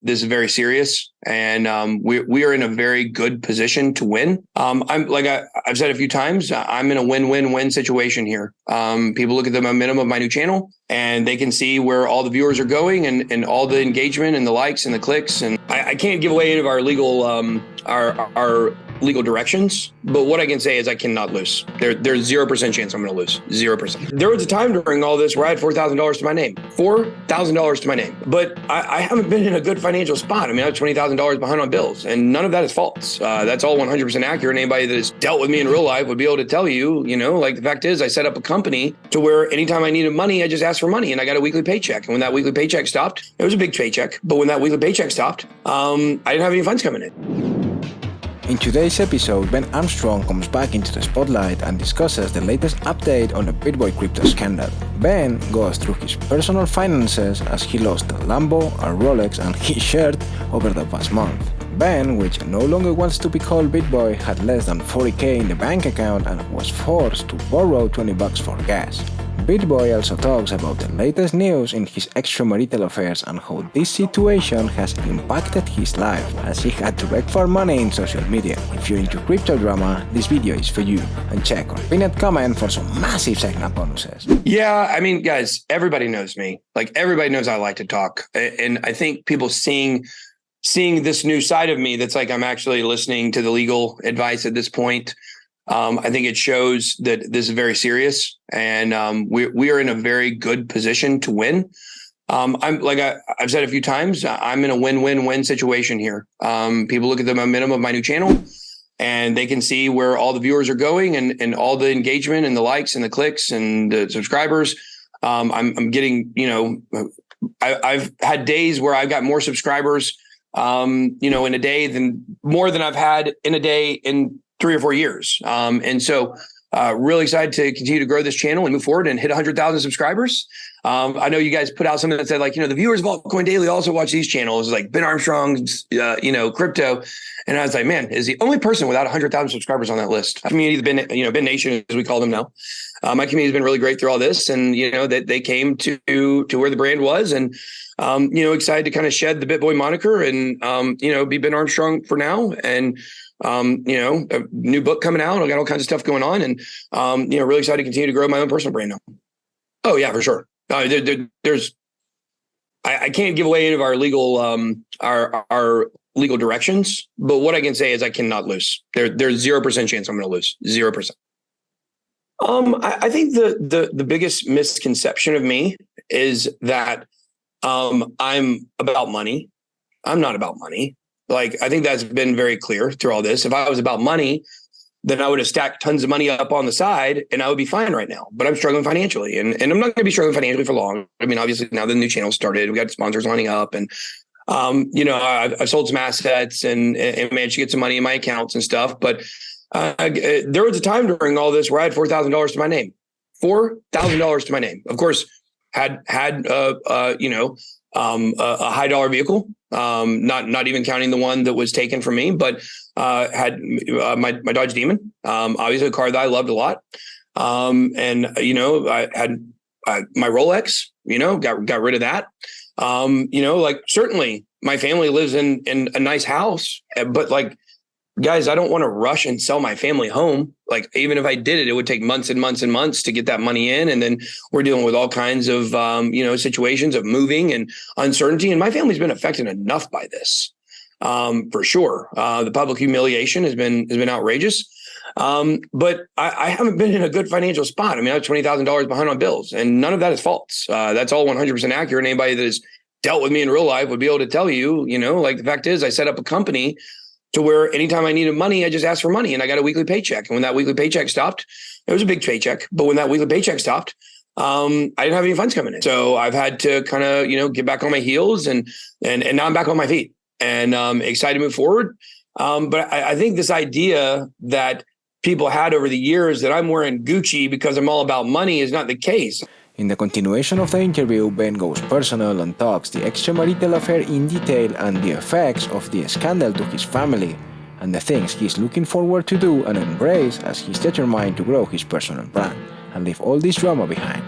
this is very serious, and we are in a very good position to win. I've said a few times, I'm in a win-win-win situation here. People look at the momentum of my new channel, and they can see where all the viewers are going, and all the engagement and the likes and the clicks. And I can't give away any of our legal our legal directions, but what I can say is I cannot lose. There's 0% chance I'm going to lose. 0%. There was a time during all this where I had $4,000 to my name. $4,000 to my name. But I haven't been in a good financial spot. I mean, I was $20,000 behind on bills, and none of that is false. That's all 100% accurate. Anybody that has dealt with me in real life would be able to tell you, like the fact is I set up a company to where anytime I needed money, I just asked for money, and I got a weekly paycheck. And when that weekly paycheck stopped, it was a big paycheck, but when that weekly paycheck stopped, I didn't have any funds coming in. In today's episode, Ben Armstrong comes back into the spotlight and discusses the latest update on the Bitboy crypto scandal. Ben goes through his personal finances as he lost a Lambo, a Rolex and his shirt over the past month. Ben, which no longer wants to be called Bitboy, had less than $40K in the bank account and was forced to borrow $20 for gas. Bitboy also talks about the latest news in his extramarital affairs and how this situation has impacted his life, as he had to beg for money in social media. If you're into crypto drama, this video is for you, and check our pinned comment for some massive segment bonuses. Yeah, I mean, guys, everybody knows me. Like, everybody knows I like to talk, and I think people seeing this new side of me, that's like I'm actually listening to the legal advice at this point. I think it shows that this is very serious, and we are in a very good position to win. I've said a few times, I'm in a win-win-win situation here. People look at the momentum of my new channel, and they can see where all the viewers are going, and all the engagement and the likes and the clicks and the subscribers. I'm getting, I've had days where I've got more subscribers, in a day more than I've had in a day in 3 or 4 years. And so really excited to continue to grow this channel and move forward and hit 100,000 subscribers. I know you guys put out something that said, like, the viewers of Altcoin Daily also watch these channels, like Ben Armstrong's, crypto. And I was like, man, is the only person without 100,000 subscribers on that list. Community, Ben Nation, as we call them now. My community has been really great through all this, and that they came to where the brand was, and excited to kind of shed the Bitboy moniker and be Ben Armstrong for now. And a new book coming out. I got all kinds of stuff going on, and really excited to continue to grow my own personal brand now. Oh yeah, for sure. There's I can't give away any of our legal our legal directions, but what I can say is I cannot lose. There's 0% chance I'm going to lose. 0%. I think the biggest misconception of me is that I'm about money. I'm not about money. Like, I think that's been very clear through all this. If I was about money, then I would have stacked tons of money up on the side and I would be fine right now. But I'm struggling financially, and I'm not going to be struggling financially for long. I mean, obviously now the new channel started, we got sponsors lining up, and I've sold some assets and managed to get some money in my accounts and stuff. But there was a time during all this where I had $4,000 to my name. $4,000 to my name. Of course, had a high dollar vehicle. Not even counting the one that was taken from me, but had my Dodge Demon, obviously a car that I loved a lot. And I had my Rolex, got rid of that. Certainly my family lives in a nice house, but like, guys, I don't want to rush and sell my family home. Like, even if I did it, it would take months and months and months to get that money in. And then we're dealing with all kinds of, situations of moving and uncertainty. And my family's been affected enough by this, for sure. The public humiliation has been outrageous. But I haven't been in a good financial spot. I mean, I was $20,000 behind on bills, and none of that is false. That's all 100% accurate. Anybody that has dealt with me in real life would be able to tell you, like the fact is I set up a company to where anytime I needed money, I just asked for money, and I got a weekly paycheck. And when that weekly paycheck stopped, it was a big paycheck, but when that weekly paycheck stopped, I didn't have any funds coming in. So I've had to kind of, get back on my heels, and now I'm back on my feet, and excited to move forward. But I think this idea that people had over the years that I'm wearing Gucci because I'm all about money is not the case. In the continuation of the interview, Ben goes personal and talks the extramarital affair in detail and the effects of the scandal to his family, and the things he's looking forward to do and embrace as he's determined to grow his personal brand and leave all this drama behind.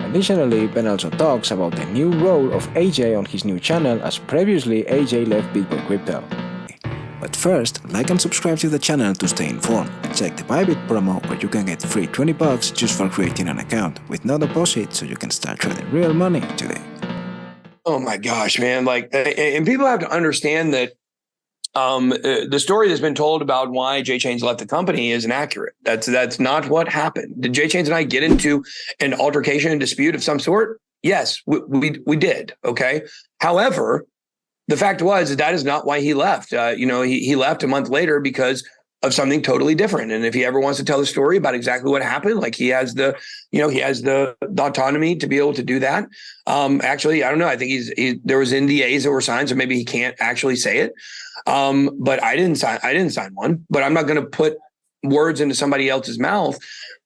Additionally, Ben also talks about the new role of AJ on his new channel, as previously AJ left Bitboy Crypto. But first, like and subscribe to the channel to stay informed. Check the Bybit promo where you can get free $20 just for creating an account with no deposit, so you can start trading real money today. Oh my gosh, man. Like, and people have to understand that the story that's been told about why J Chains left the company is inaccurate. That's not what happened. Did J Chains and I get into an altercation and dispute of some sort? Yes, we did. Okay. However, the fact was that is not why he left. He left a month later because of something totally different. And if he ever wants to tell the story about exactly what happened, like he has the autonomy to be able to do that. Actually, I don't know. I think there was NDAs that were signed, so maybe he can't actually say it. But I didn't sign one. But I'm not going to put words into somebody else's mouth.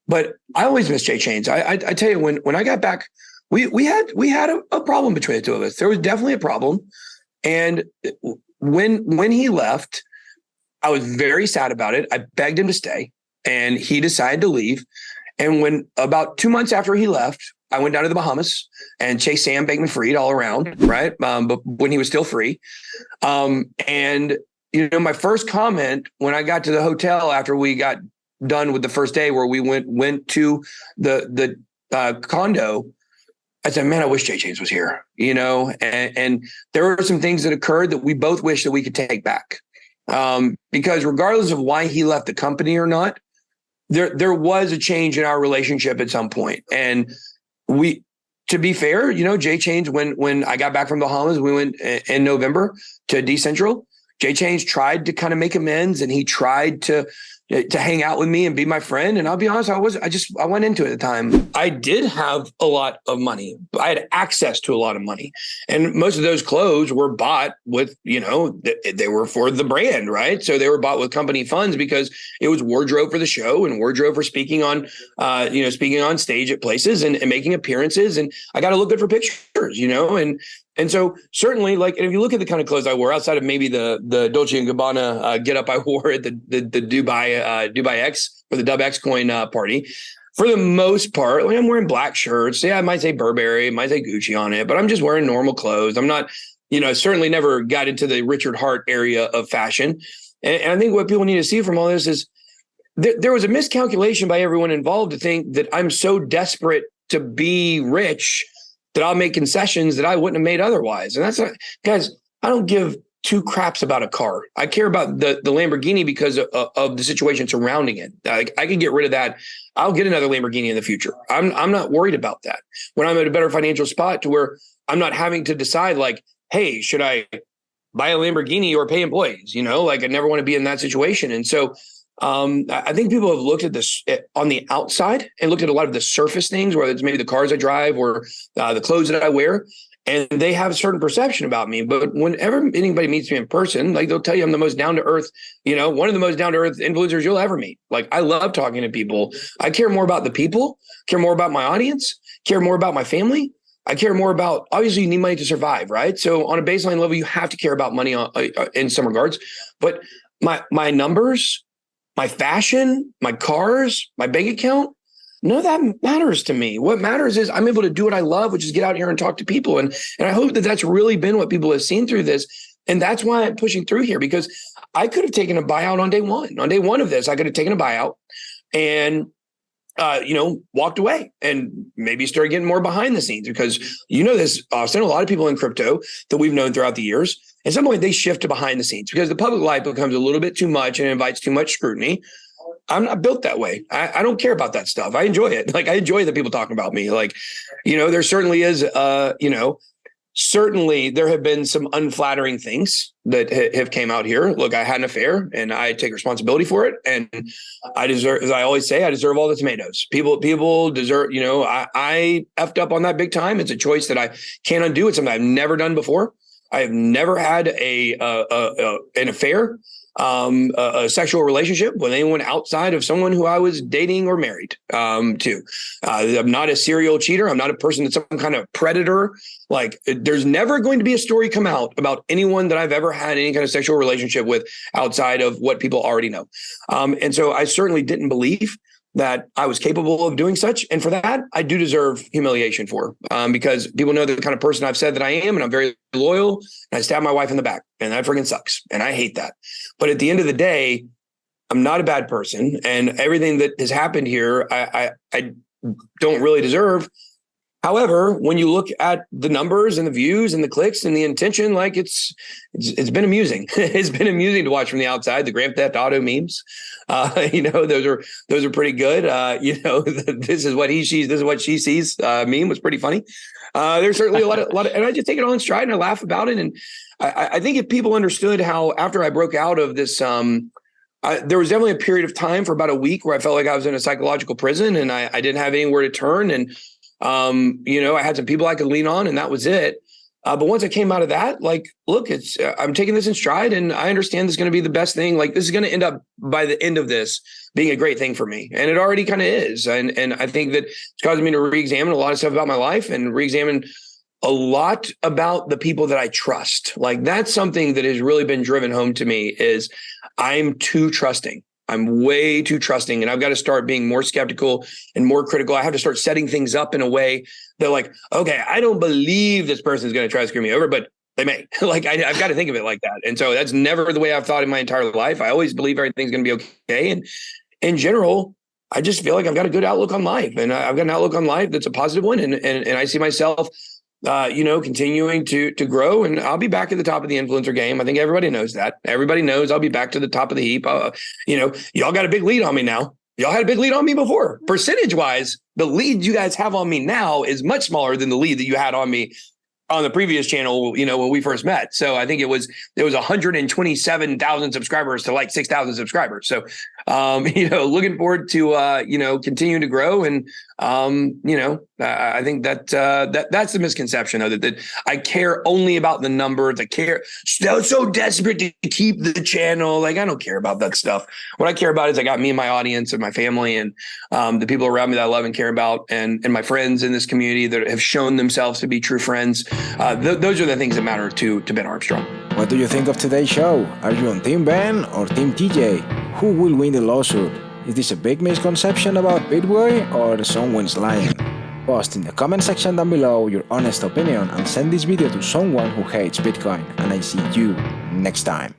But I always miss J Chains. I tell you, when I got back, we had a problem between the two of us. There was definitely a problem. And when he left, I was very sad about it. I begged him to stay, and he decided to leave. And when about 2 months after he left, I went down to the Bahamas and chased Sam Bankman-Fried all around, right? But when he was still free. And my first comment when I got to the hotel after we got done with the first day, where we went to the condo, I said, man, I wish J Chains was here, and there were some things that occurred that we both wish that we could take back. Because regardless of why he left the company or not, there was a change in our relationship at some point. And to be fair, J Chains, when I got back from the Bahamas, we went in November to Decentral. J Chains tried to kind of make amends, and he tried to hang out with me and be my friend. And I'll be honest, I went into it at the time. I did have a lot of money. I had access to a lot of money. And most of those clothes were bought with, they were for the brand, right? So they were bought with company funds because it was wardrobe for the show and wardrobe for speaking on stage at places and making appearances. And I got to look good for pictures, and so certainly, like, if you look at the kind of clothes I wore outside of maybe the Dolce & Gabbana get up I wore at the Dubai X or the DOWS coin party, for the most part, I'm wearing black shirts. Yeah, I might say Burberry, I might say Gucci on it, but I'm just wearing normal clothes. I'm not, certainly never got into the Richard Hart area of fashion. And I think what people need to see from all this is there was a miscalculation by everyone involved to think that I'm so desperate to be rich that I'll make concessions that I wouldn't have made otherwise. And that's not, guys, I don't give two craps about a car. I care about the Lamborghini because of the situation surrounding it. I can get rid of that. I'll get another Lamborghini in the future. I'm not worried about that. When I'm at a better financial spot to where I'm not having to decide like, hey, should I buy a Lamborghini or pay employees? I never want to be in that situation. And so I think people have looked at this on the outside and looked at a lot of the surface things, whether it's maybe the cars I drive or the clothes that I wear, and they have a certain perception about me. But whenever anybody meets me in person, like, they'll tell you I'm the most down to earth, one of the most down to earth influencers you'll ever meet. Like, I love talking to people. I care more about the people, care more about my audience, care more about my family. I care more about, obviously you need money to survive, right? So on a baseline level, you have to care about money in some regards, but my numbers, my fashion, my cars, my bank account, none of that matters to me. What matters is I'm able to do what I love, which is get out here and talk to people. And I hope that that's really been what people have seen through this. And that's why I'm pushing through here, because I could have taken a buyout on day one. On day one of this, I could have taken a buyout and, walked away and maybe started getting more behind the scenes, because this, Austin, a lot of people in crypto that we've known throughout the years, at some point they shift to behind the scenes because the public life becomes a little bit too much and invites too much scrutiny. I'm not built that way. I don't care about that stuff. I enjoy it. Like, I enjoy the people talking about me. Like, there certainly is, certainly there have been some unflattering things that have came out here. Look, I had an affair and I take responsibility for it. And I deserve, as I always say, I deserve all the tomatoes. People deserve, I effed up on that big time. It's a choice that I can't undo. It's something I've never done before. I have never had an affair, a sexual relationship with anyone outside of someone who I was dating or married to. I'm not a serial cheater. I'm not a person that's some kind of predator. Like, there's never going to be a story come out about anyone that I've ever had any kind of sexual relationship with outside of what people already know. And so I certainly didn't believe that I was capable of doing such. And for that, I do deserve humiliation for, because people know the kind of person I've said that I am, and I'm very loyal, and I stab my wife in the back, and that freaking sucks. And I hate that. But at the end of the day, I'm not a bad person, and everything that has happened here, I don't really deserve. However, when you look at the numbers and the views and the clicks and the intention, like it's been amusing. It's been amusing to watch from the outside. The Grand Theft Auto memes, those are pretty good. This is what he sees. This is what she sees. Meme was pretty funny. There's certainly a lot of, and I just take it all in stride and I laugh about it. And I think if people understood how after I broke out of this, there was definitely a period of time for about a week where I felt like I was in a psychological prison and I didn't have anywhere to turn. And I had some people I could lean on, and that was it. But once I came out of that, like, look, I'm taking this in stride, and I understand this is going to be the best thing. Like, this is going to end up by the end of this being a great thing for me. And it already kind of is. And I think that it's causing me to re-examine a lot of stuff about my life and re-examine a lot about the people that I trust. Like, that's something that has really been driven home to me is I'm too trusting. I'm way too trusting, and I've got to start being more skeptical and more critical. I have to start setting things up in a way that, like, okay, I don't believe this person is going to try to screw me over, but they may. Like, I've got to think of it like that. And so that's never the way I've thought in my entire life. I always believe everything's going to be okay. And in general, I just feel like I've got a good outlook on life, and I've got an outlook on life that's a positive one. And I see myself continuing to grow, and I'll be back at the top of the influencer game. I think everybody knows that. Everybody knows I'll be back to the top of the heap. Y'all got a big lead on me now. Y'all had a big lead on me before. Percentage wise, the lead you guys have on me now is much smaller than the lead that you had on me on the previous channel, when we first met. So I think it was 127,000 subscribers to like 6,000 subscribers. So, looking forward to, continuing to grow. And, I think that's the misconception, though, that I care only about the numbers. I care so desperate to keep the channel. Like, I don't care about that stuff. What I care about is I got me and my audience and my family and the people around me that I love and care about, and my friends in this community that have shown themselves to be true friends. Those are the things that matter to Ben Armstrong. What do you think of today's show? Are you on Team Ben or Team TJ? Who will win the lawsuit? Is this a big misconception about Bitboy, or someone's lying? Post in the comment section down below your honest opinion and send this video to someone who hates Bitcoin, and I see you next time.